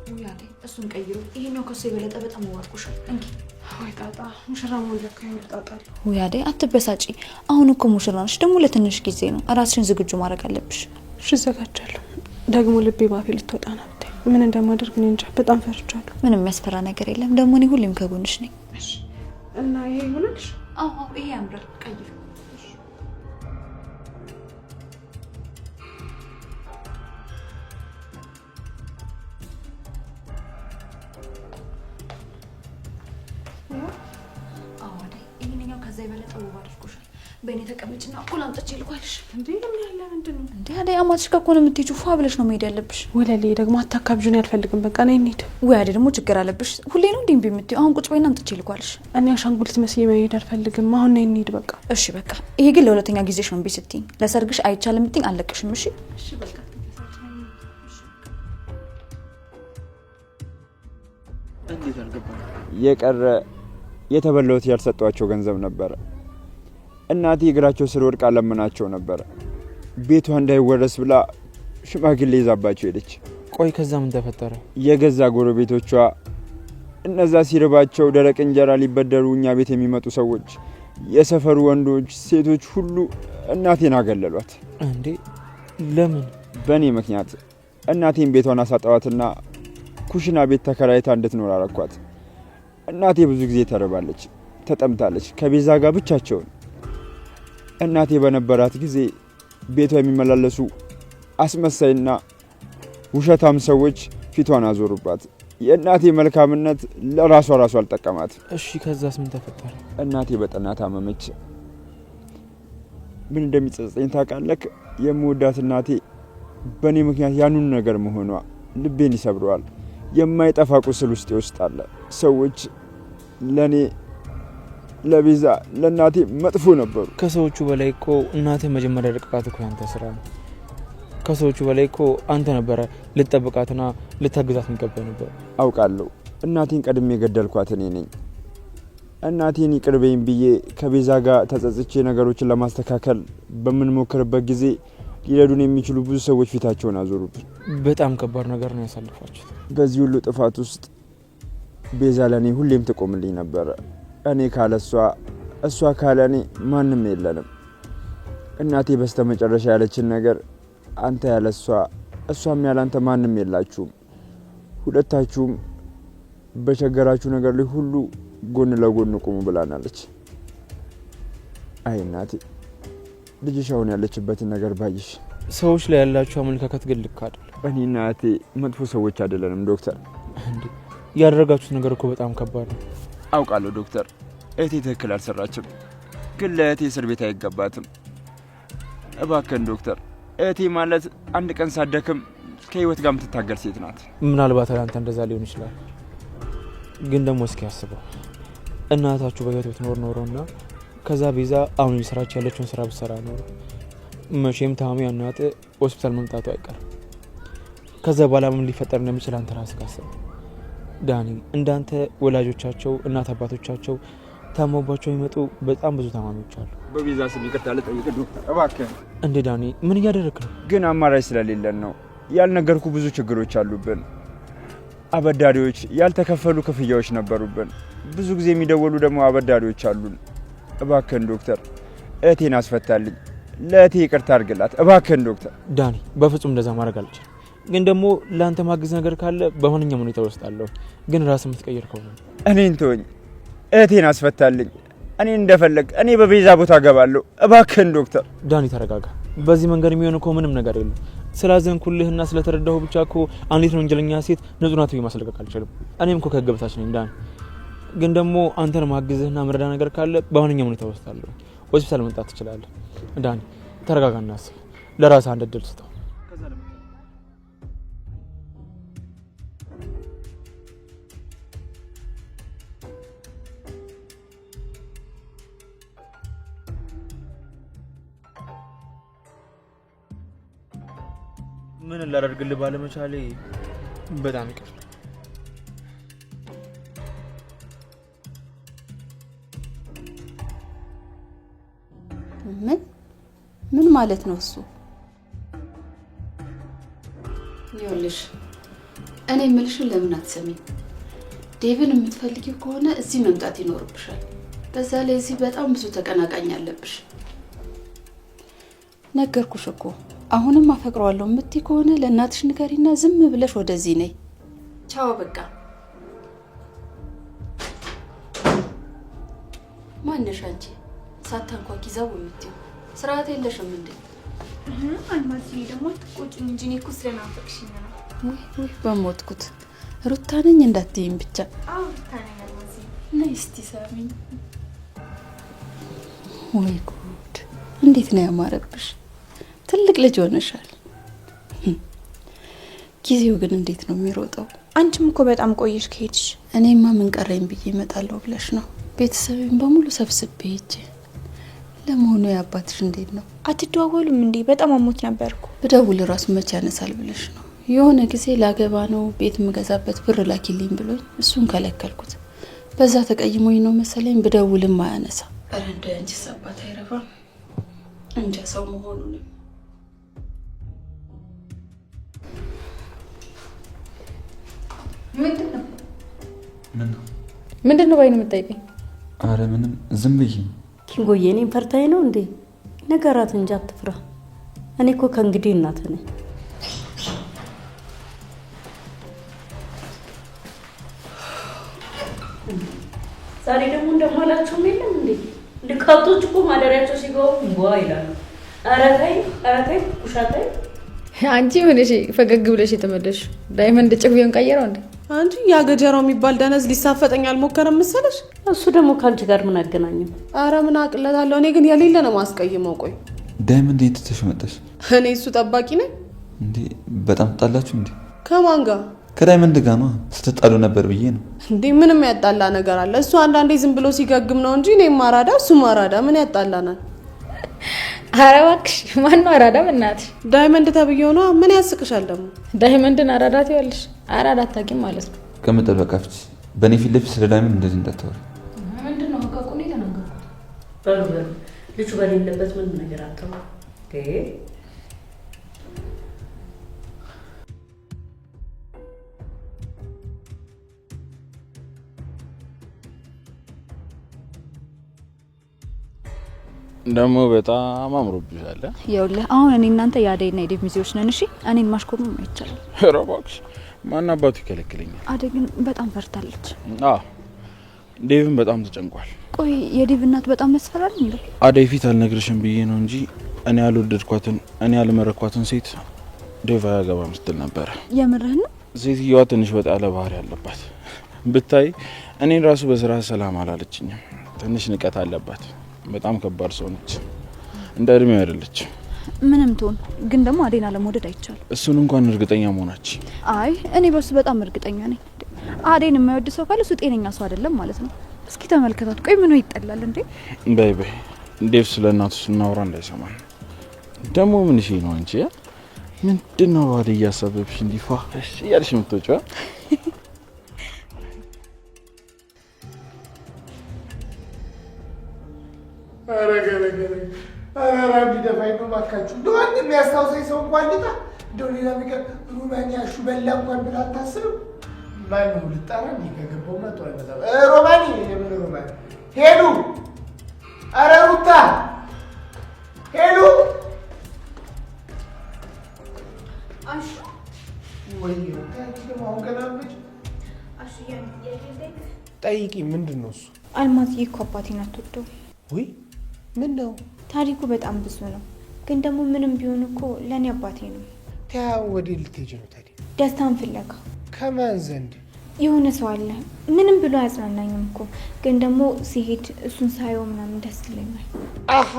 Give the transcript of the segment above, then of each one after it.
ወያኔ እሱን ቀይሩ ይሄኛው ከሱ የበለጠ በጣም ወርቁሻል እንኪ ወይ ጣጣ ሙሽራ ሞልከ ይወጣጣል ወያዴ አትበሳጪ አሁን እኮ ሙሽራ ነሽ ደግሞ ለትንሽ ጊዜ ነው ራስሽን ዝግጁ ማድረግ አለብሽ እሺ ዘጋጃለሁ ደግሞ ልቤ ባፌ ልትወጣ ነው ምን እንደማደርግ እኔ እንጃ በጣም ፈርቻለሁ ምንም የሚያስፈራ ነገር የለም ደግሞ እኔ ሁሌም ከጎንሽ ነኝ እሺ እና ይሄ ይሆናልሽ አዎ ይሄ ያምራል ቀይሩ በእኔ ተቀመጭና ቁላምጥቼ ልኳልሽ እንዴ ምን ያለ ምንድነው እንዴ አዴ አማትሽ ጋር እኮ ነው የምትሄጂው ፏ ብለሽ ነው መሄድ ያለብሽ ወለሌ ደግሞ አታካብጁን ያልፈልግም በቃ ነኝ እንሂድ ወይ አዴ ደግሞ ችግር አለብሽ ሁሌ ነው እንዴ እምቢምትዩ አሁን ቁጭ በይና አምጥቼ ልኳልሽ እኔ አሻንጉሊት መስዬ መሄድ አልፈልግም አሁን ነኝ እንሂድ በቃ እሺ በቃ ይሄ ግን ለሁለተኛ ጊዜሽ ነው እምቢ ስትይኝ ለሰርግሽ አይቻልም ብትይኝ አለቅሽም እሺ እሺ በቃ እንዴት አልገባኝ የቀረ የተበላውት ያልሰጧቸው ገንዘብ ነበር እናቴ እግራቸው ስር ወድቃ ለምናቸው ነበር ቤቷ እንዳይወረስ ብላ ሽማግሌ ይዛባቸው ሄደች ቆይ ከዛ ምን ተፈጠረ የገዛ ጎረቤቶቿ እነዛ ሲርባቸው ደረቅ እንጀራ ሊበደሩ እኛ ቤት የሚመጡ ሰዎች የሰፈሩ ወንዶች ሴቶች ሁሉ እናቴን አገለሏት እንዴ ለምን በእኔ ምክንያት እናቴን ቤቷን አሳጣዋትና ኩሽና ቤት ተከራይታ እንድትኖር አረኳት እናቴ ብዙ ጊዜ ተርባለች ተጠምታለች ከቤዛ ጋር ብቻቸውን እናቴ በነበራት ጊዜ ቤቷ የሚመላለሱ አስመሳይና ውሸታም ሰዎች ፊቷን አዞሩባት የእናቴ መልካምነት ለራሷ አልጠቀማት እሺ ከዛስ ምን ተፈጠረ እናቴ በጠና ታመመች ምን እንደሚጸጸኝ ታውቃለህ የምወዳት እናቴ በእኔ ምክንያት ያኑን ነገር መሆኗ ልቤን ይሰብረዋል የማይጠፋ ቁስል ውስጥ ይወስጣል ሰዎች ለኔ ለቤዛ ለናቴ መጥፎ ነበሩ ከሰዎቹ በላይ እኮ እናቴ መጀመሪያ ደቀቃት እኮ ያንተ ስራ ነው ከሰዎቹ በላይ እኮ አንተ ነበር ልትጠብቃትና ልታግዛት የሚገባ ነበር አውቃለሁ እናቴን ቀድሜ ገደልኳት እኔ ነኝ እናቴን ይቅርበኝ ብዬ ከቤዛ ጋር ተጸጽቼ ነገሮችን ለማስተካከል በመንሞክርበት ጊዜ ሊረዱን የሚችሉ ብዙ ሰዎች ፊታቸውን አዞሩብኝ በጣም ከባድ ነገር ነው ያሳልፋችሁት በዚህ ሁሉ ጥፋት ውስጥ ቤዛ ለኔ ሁሌም ትቆምልኝ ነበር እኔ ካለሷ እሷ ካለኔ ማንንም የለንም እናቴ በስተመጨረሻ ያለችን ነገር አንተ ያለሷ እሷም ያላንተ ማንንም የላችሁም ሁለታችሁም በቸገራችሁ ነገር ላይ ሁሉ ጎን ለጎን ቆሙ ብላናለች አይ እናቴ ልጅሽ አሁን ያለችበትን ነገር ባይሽ ሰዎች ላይ ያላችሁ አመለካከት ግን ልክ አይደል እኔ እናቴ መጥፎ ሰዎች አይደለንም ዶክተር እንዴ ያደረጋችሁት ነገር እኮ በጣም ከባድ ነው አውቃለሁ ዶክተር እቴ ትክክል አልሰራችም ግን ለእቴ እስር ቤት አይገባትም እባክህን ዶክተር እቴ ማለት አንድ ቀን ሳደክም ከህይወት ጋር የምትታገል ሴት ናት ምናልባት አንተ እንደዛ ሊሆን ይችላል ግን ደግሞ እስኪ አስበው እናታችሁ በህይወት ብትኖር ኖሮና ከዛ ቤዛ አሁን እየሰራች ያለችውን ስራ ብትሰራ ኖሮ መቼም ታሚ እናት ሆስፒታል መምጣቱ አይቀርም ከዛ በኋላ ምን ሊፈጠር እንደሚችል አንተ ራስህ አስብ ዳኒ እንዳንተ ወላጆቻቸው እናት አባቶቻቸው ታመውባቸው ይመጡ በጣም ብዙ ታማሚዎች አሉ በቤዛ ስም ይቅርታ ልጠይቅ ዶክተር እባክህ እንዴ ዳኒ ምን እያደረክ ነው ግን አማራጭ ስለሌለን ነው ያልነገርኩ ብዙ ችግሮች አሉብን አበዳሪዎች ያልተከፈሉ ክፍያዎች ነበሩብን ብዙ ጊዜ የሚደወሉ ደግሞ አበዳሪዎች አሉን እባክህን ዶክተር እቴን አስፈታልኝ ለእቴ ይቅርታ አድርግላት እባክህን ዶክተር ዳኒ በፍጹም እንደዛ ማድረግ አልችልም ግን ደግሞ ላንተ ማግዝ ነገር ካለ በማንኛውም ሁኔታ ወስጣለሁ ግን ራስህ የምትቀየር ከሆነ እኔን ተወኝ እቴን አስፈታልኝ እኔ እንደፈለግ እኔ በቤዛ ቦታ ገባለሁ እባክህን ዶክተር ዳኒ ተረጋጋ በዚህ መንገድ የሚሆን እኮ ምንም ነገር የለም ስላዘንኩልህና ስለተረዳሁ ብቻ እኮ አንዲት ወንጀለኛ ሴት ንጹህ ናት ማስለቀቅ አልችልም እኔም እኮ ከገበታች ነኝ ዳኒ ግን ደግሞ አንተን ማግዝህና መረዳ ነገር ካለ በማንኛውም ሁኔታ ወስጣለሁ ሆስፒታል መምጣት ትችላለህ ዳኒ ተረጋጋና አስብ ለራስህ አንድ እድል ስጠው ምን ላደርግልህ ባለመቻሌ በጣም ይቅር ምን ማለት ነው እሱ? ይኸውልሽ እኔ የምልሽን ለምን አትሰሚኝ? ዴቪን የምትፈልጊው ከሆነ እዚህ መምጣት ይኖርብሻል። በዛ ላይ እዚህ በጣም ብዙ ተቀናቃኝ አለብሽ። ነገርኩሽ እኮ አሁንም አፈቅረዋለሁ የምትይ ከሆነ ለእናትሽ ንገሪና ዝም ብለሽ ወደዚህ ነይ። ቻው በቃ። ማነሽ አንቺ? ሳታንኳኪ ዛው የምትይው ስርዓት የለሽም እንዴ? አልማዝዬ ደግሞ አትቆጪኝ እንጂ እኔ እኮ ስለናፈቅሽኝ ነው። ወይ በሞትኩት ሩታ ነኝ እንዳትይኝ ብቻ። አዎ ሩታ ነኝ አልማዝዬ። ነይ እስቲ ሳሚኝ። ወይ ጉድ! እንዴት ነው ያማረብሽ! ትልቅ ልጅ ሆነሻል። ጊዜው ግን እንዴት ነው የሚሮጠው? አንቺም እኮ በጣም ቆየሽ ከሄድሽ። እኔማ ምን ቀረኝ ብዬ እመጣለሁ ብለሽ ነው? ቤተሰብን በሙሉ ሰብስቤ ሂጄ። ለመሆኑ የአባትሽ እንዴት ነው? አትደዋወሉም እንዴ? በጣም አሞት ነበርኩ። ብደውል ራሱ መቼ ያነሳል ብለሽ ነው? የሆነ ጊዜ ላገባ ነው ቤት የምገዛበት ብር ላኪልኝ ብሎኝ እሱን ከለከልኩት። በዛ ተቀይሞኝ ነው መሰለኝ ብደውልም አያነሳ። ኧረ እንደ አንቺስ አባት አይረባም። እንጃ ሰው መሆኑንም ምንድን ነው ባይን የምትጠይቀኝ? አረ ምንም ዝም ብዬ። ኪንጎዬ እኔን ፈርታኝ ነው እንዴ? ነገራት እንጂ አትፍራ። እኔ እኮ ከእንግዲህ እናት ነኝ። ዛሬ ደግሞ እንደማላቸው የለም እንዴ? ልካቶች እኮ ማደሪያቸው ሲገቡ ዋ ይላሉ። ኧረ ተይ ውሻታይ። አንቺ ምን እሺ ፈገግ ብለሽ የተመለሽ ዳይመንድ ጭብየን ቀየረው እንዴ? አንቺ ያገጀራው የሚባል ደነዝ ሊሳፈጠኝ አልሞከረም መሰለሽ? እሱ ደግሞ ካንቺ ጋር ምን አገናኘው? አረ ምን አቅለታለሁ። እኔ ግን የሌለ ነው ማስቀየመው። ቆይ ዳይመንድ የትተሽ መጣሽ እኔ እሱ ጠባቂ ነኝ እንዴ? በጣም ተጣላችሁ እንዴ? ከማን ጋር? ከዳይመንድ ጋር ነው። ስትጣሉ ነበር ብዬ ነው እንዴ? ምንም ያጣላ ነገር አለ? እሱ አንዳንዴ ዝም ብሎ ሲገግም ነው እንጂ እኔም አራዳ እሱ አራዳ ምን ያጣላናል? ኧረ እባክሽ ማን ነው አራዳ? በእናትሽ ዳይመንድ ተብዬው ነው። ምን ያስቅሻል ደግሞ? ዳይመንድን አራዳት ይወልሽ። አራዳ አታውቂም ማለት ነው። ከመጠል በቃፍች በእኔ ፊት ለፊት ስለ ዳይመንድ እንደዚህ እንዳታወሪ። ምንድን ነው ከቁኔ ተናገርኩት። በሉ ልጁ በሌለበት ምን ነገር አታው ደግሞ በጣም አምሮብሻል። ይኸውልህ አሁን እኔ እናንተ የአደይና የዴቭ ሚዜዎች ነን። እሺ እኔን ማሽኮርመም አይቻልም። ኧረ እባክሽ ማን አባቱ ይከለክለኛል? አደይ ግን በጣም ፈርታለች። ዴቭን በጣም ተጨንቋል። ቆይ የዴቭ እናት በጣም ያስፈራል እንዴ? አደይ ፊት አልነግርሽም ብዬ ነው እንጂ እኔ ያልወደድኳትን እኔ ያልመረኳትን ሴት ዴቭ አያገባም ስትል ነበረ። የምርህን ነው? ሴትዮዋ ትንሽ ወጣ ያለ ባህሪ ያለባት ብታይ፣ እኔን ራሱ በስራ ሰላም አላለችኝም። ትንሽ ንቀት አለባት። በጣም ከባድ ሰው ነች። እንደ እድሜው አይደለች። ምንም ትሆን ግን ደግሞ አደይን አለመውደድ አይቻልም። እሱን እንኳን እርግጠኛ መሆናች። አይ እኔ በሱ በጣም እርግጠኛ ነኝ። አደይን የማይወድ ሰው ካለ እሱ ጤነኛ ሰው አይደለም ማለት ነው። እስኪ ተመልከታት። ቆይ ምን ይጠላል እንዴ? በይ ዴቭ ስለ እናቱ ስናወራ እንዳይሰማን። ደግሞ ምን እሺ ነው አንቺ? ምንድነው አደይ እያሰበብሽ እንዲፋ እሺ ያልሽ የምትወጪው? አራራቢ ደፋይ ነው ባካችሁ። እንደዋን የሚያስታውሰኝ ሰው እንኳን ልጣ እንደው ሌላ ነገር ሮማኒያ ሹ በላ እንኳን ብላ አታስብም። ማን ነው ልጣራ ከገባው መጥቶ አይመጣም። ሮማኒ የምን ሮማኒ? ሄሉ አረ ሩታ ሄሉ አሹ ወይ ታዲያ አሁን ገናለች። አሹ የሄደክ ጠይቂ። ምንድን ነው እሱ? አልማዝዬ እኮ አባቴን አትወደውም። ወይ ምን ነው? ታሪኩ በጣም ብዙ ነው፣ ግን ደግሞ ምንም ቢሆን እኮ ለእኔ አባቴ ነው። ታው ወዴት ልትሄጂ ነው ታዲያ? ደስታን ፍለጋ። ከማን ዘንድ? የሆነ ሰው አለ ምንም ብሎ አያጽናናኝም እኮ፣ ግን ደግሞ ሲሄድ እሱን ሳየው ምናምን ደስ ይለኛል። አሃ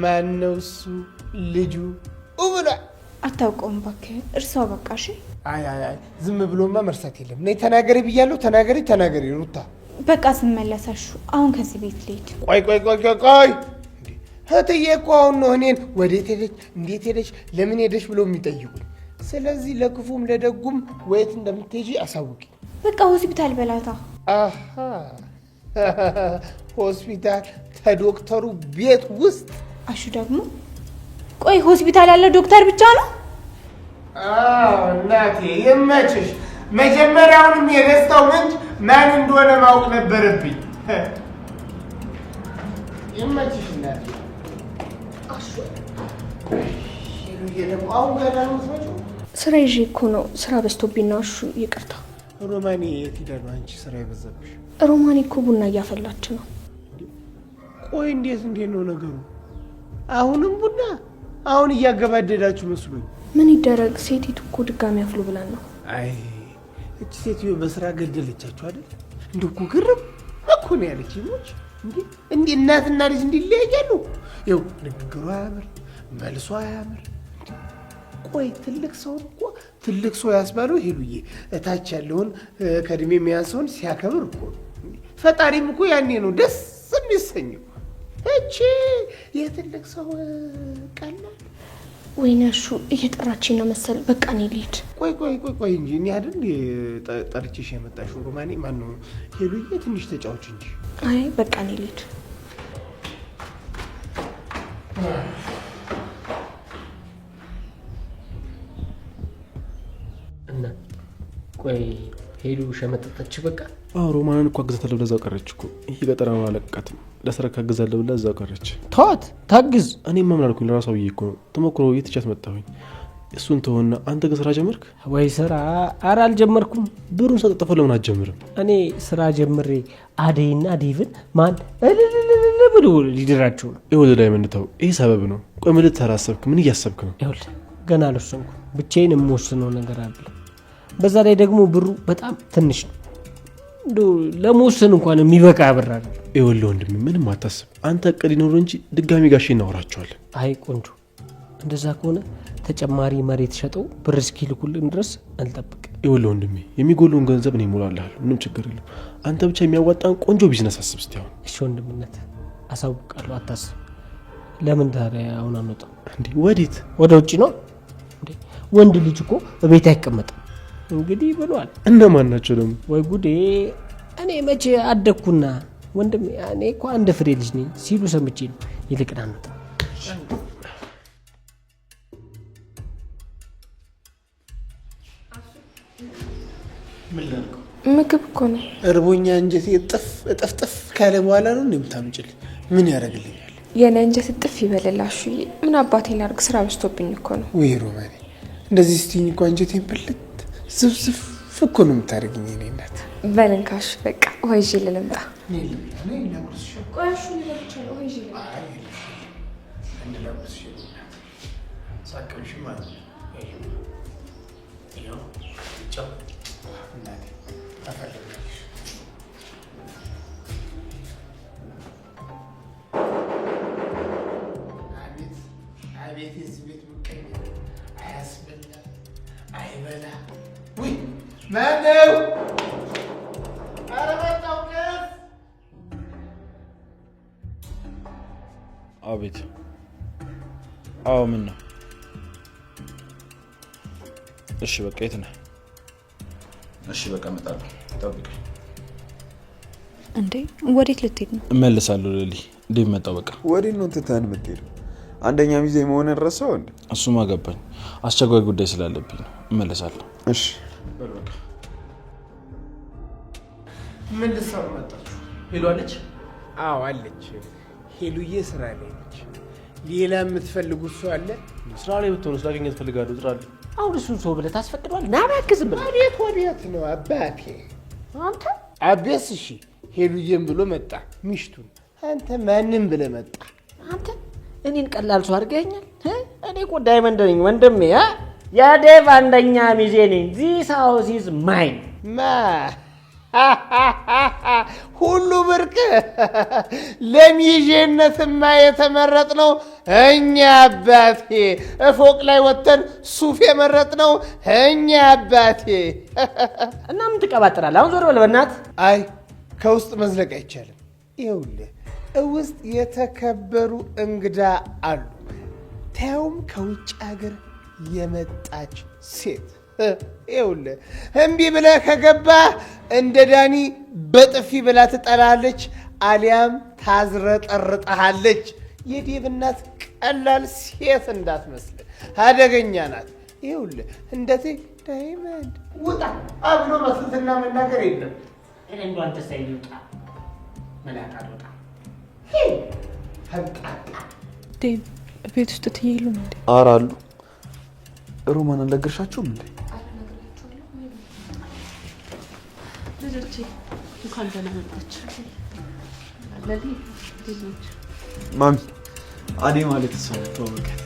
ማን ነው እሱ? ልጁ ውብላ አታውቀውም እባክህ፣ እርሷ በቃ። እሺ አይ ዝም ብሎማ መርሳት የለም። ነይ ተናገሪ ብያለሁ። ተናገሪ ሩታ። በቃ ስመለሳሹ አሁን ከዚህ ቤት ልሂድ። ቆይ እህትዬ እኮ አሁን ነው እኔን ወዴት ሄደች፣ እንዴት ሄደች፣ ለምን ሄደች ብሎ የሚጠይቁኝ። ስለዚህ ለክፉም ለደጉም ወየት እንደምትሄጂ አሳውቂ። በቃ ሆስፒታል በላታ። አሃ ሆስፒታል ከዶክተሩ ቤት ውስጥ። አሹ ደግሞ ቆይ ሆስፒታል ያለው ዶክተር ብቻ ነው? እናቴ ይመችሽ። መጀመሪያውንም የደስታው ምንጭ ማን እንደሆነ ማወቅ ነበረብኝ። ይመችሽ እናቴ። አሹ ሄሉዬ ደግሞ አሁን ገና ነው የምትመጪው? ስራ ይዤ እኮ ነው። ስራ በዝቶብኝ ነው። አሹ ይቅርታ። ሮማኔ የት ሄዳ ነው አንቺ ስራ የበዛብሽ? ሮማኔ እኮ ቡና እያፈላች ነው። ቆይ እንዴት ነው ነገሩ? አሁንም ቡና? አሁን እያገባደዳችሁ መስሎኝ። ምን ይደረግ፣ ሴቲቱ እኮ ድጋሚ አፍሉ ብለን ነው። አይ እቺ ሴትዮ በስራ ገደለቻችሁ አይደል? እንደው እኮ ግርም እኮ ነው ያለች ይሞች እንዴ እናትና ልጅ እንዲለያያሉ? ይኸው ንግግሯ አያምር፣ መልሷ አያምር። ቆይ ትልቅ ሰው እኮ ትልቅ ሰው ያስባለው ሄሉዬ እታች ያለውን ከእድሜ የሚያንሰውን ሲያከብር እኮ ፈጣሪም እኮ ያኔ ነው ደስ የሚሰኘው። እቺ የትልቅ ሰው ቀላል። ወይኔ አሹ እየጠራችኝ ነው መሰል። በቃ እኔ ልሂድ። ቆይ እንጂ እኔ አይደል ጠርቼሽ የመጣሽው? ሮማኔ ማነው? ሄሉዬ ትንሽ ተጫዎች እንጂ። አይ በቃ እኔ ልሂድ። እና ቆይ ሄሉ ሸመጠጠች በቃ? አዎ ሮማንን እኮ አግዛታለሁ ብላ እዛው ቀረች እኮ። ይሄ ገጠራ ነው አለቃትም ለስራ ካግዛለሁ ብላ እዛው ቀረች። ተዋት ታግዝ። እኔማ ምን አልኩኝ? ለራሷ ብዬ እኮ ነው። ተሞክሮ የትቻት መጣሁኝ። እሱን ተሆና አንተ ግን ስራ ጀመርክ ወይ? ስራ ኧረ አልጀመርኩም። ብሩን ሳጠጠፈው ለምን አትጀምርም? እኔ ስራ ጀምሬ አደይና ዴቭን ማን እልልልል ብሎ ሊድራቸው ነው። ይኸውልህ ዳይመንድ ተው፣ ይሄ ሰበብ ነው። ቆይ ምን ልትሰራ አሰብክ? ምን እያሰብክ ነው? ይኸውልህ ገና አልወሰንኩም። ብቻዬን የምወስነው ነገር አለ። በዛ ላይ ደግሞ ብሩ በጣም ትንሽ ነው። እንደው ለመወሰን እንኳን የሚበቃ ብር አይደል። ይኸውልህ ወንድሜ ምንም አታስብ። አንተ እቅድ ይኖር እንጂ ድጋሚ ጋሼ እናወራቸዋለን። አይ ቆንጆ፣ እንደዛ ከሆነ ተጨማሪ መሬት ሸጠው ብር እስኪልኩልን ድረስ አልጠብቅ። ይኸውልህ ወንድሜ የሚጎለውን ገንዘብ እኔ እሞላለሁ። ምንም ችግር የለም። አንተ ብቻ የሚያዋጣን ቆንጆ ቢዝነስ አስብ እስቲ አሁን። እሺ ወንድምነት አሳውቃለሁ፣ አታስብ። ለምን ታዲያ አሁን አንወጣም እንዴ? ወዴት? ወደ ውጭ ነው እንዴ? ወንድ ልጅ እኮ በቤት አይቀመጥም እንግዲህ ብሏል። እነማን ናቸው ደግሞ? ወይ ጉዴ! እኔ መቼ አደግኩና ወንድም፣ እኔ እኮ አንድ ፍሬ ልጅ ነኝ ሲሉ ሰምቼ ነው። ይልቅና አንወጣ። ምን ላድርገው? ምግብ እኮ ነው እርቦኛ። እንጀቴ እጥፍ ካለ በኋላ ነው እንደምታምጪልኝ። ምን ያደርግልኛል? የኔ እንጀት እጥፍ ይበልላሹ። ምን አባቴ ላድርግ? ስራ በዝቶብኝ እኮ ነው። ወይ ሮማኔ እንደዚህ ስትይኝ እኮ እንጀቴን ብልት ዝብዝፍ እኮ ነው የምታደርጊኝ የእኔ እናት። በልንካሽ በቃ ወይ ይዤ ልምጣ። አቤት የዚህ ቤት ምቀኛ! አያስበላ አይበላ። ውይ ማነው? ኧረ መጣሁ። ቀስ አቤት። አዎ ምን ነው? እሺ በቃ የት ነህ? እሺ በቃ እመጣለሁ፣ ጠብቀኝ። እንዴ ወዴት ልትሄድ ነው? እመልሳለሁ ሌሊ። እንዴት መጣሁ? በቃ ወዴት ነው ትተን የምትሄደው? አንደኛ ሚዜ መሆንን ረሳው እንዴ? እሱማ ገባኝ። አስቸኳይ ጉዳይ ስላለብኝ ነው። እመልሳለሁ። እሺ በቃ። ምን ልትሰሩ መጣችሁ? ሄሉ አለች? አዎ አለች። ሄሉዬ ስራ ላይ ነች። ሌላ የምትፈልጉት ሰው አለ? ስራ ላይ ብትሆኑ ስላገኘት ፈልጋለሁ። ጥራለሁ። አሁን እሱን ሰው ብለህ ታስፈቅደዋል? ና እባክህ ዝም ብለህ። ወዴት ነው አባቴ? አንተ አቤስ እሺ ሄሉዬም ብሎ መጣ ሚሽቱን። አንተ ማንም ብለህ መጣ? አንተ እኔን ቀላል ሰው አድርገኸኛል። እኔ እኮ ዳይመንድ ነኝ ወንድሜ። የዴቭ አንደኛ ሚዜ ነኝ። ዚስ ሃውስ ኢዝ ማይን። ማ ሁሉ ብርቅ። ለሚዜነትማ የተመረጥነው እኛ አባቴ። እፎቅ ላይ ወጥተን ሱፍ የመረጥነው እኛ አባቴ። እና ምን ትቀባጥራለህ? አሁን ዞር በል በእናትህ። አይ ከውስጥ መዝለቅ አይቻልም። ይኸውልህ ውስጥ የተከበሩ እንግዳ አሉ። ታዩም ከውጭ ሀገር የመጣች ሴት። ይኸውልህ እምቢ ብለህ ከገባህ እንደ ዳኒ በጥፊ ብላ ትጠላለች፣ አሊያም ታዝረጠርጠሃለች። የዴቭ እናት ቀላል ሴት እንዳትመስል፣ አደገኛ ናት። ይኸውልህ እንደቴ ዳይመንድ ውጣ አብሎ መስትና መናገር የለም። እኔ እንኳን ተሳይ ይውጣ መላቃ ወጣ ፈጣጣ ዴም ቤት ውስጥ ትይሉ እንዴ? ኧረ አሉ። ሮማን አልነገርሻቸውም እንዴ? ልጆቼ እንኳን ደህና መጣችሁ። ለሊ ማሚ አዴ ማለት እሷ ነው። ተዋወቃት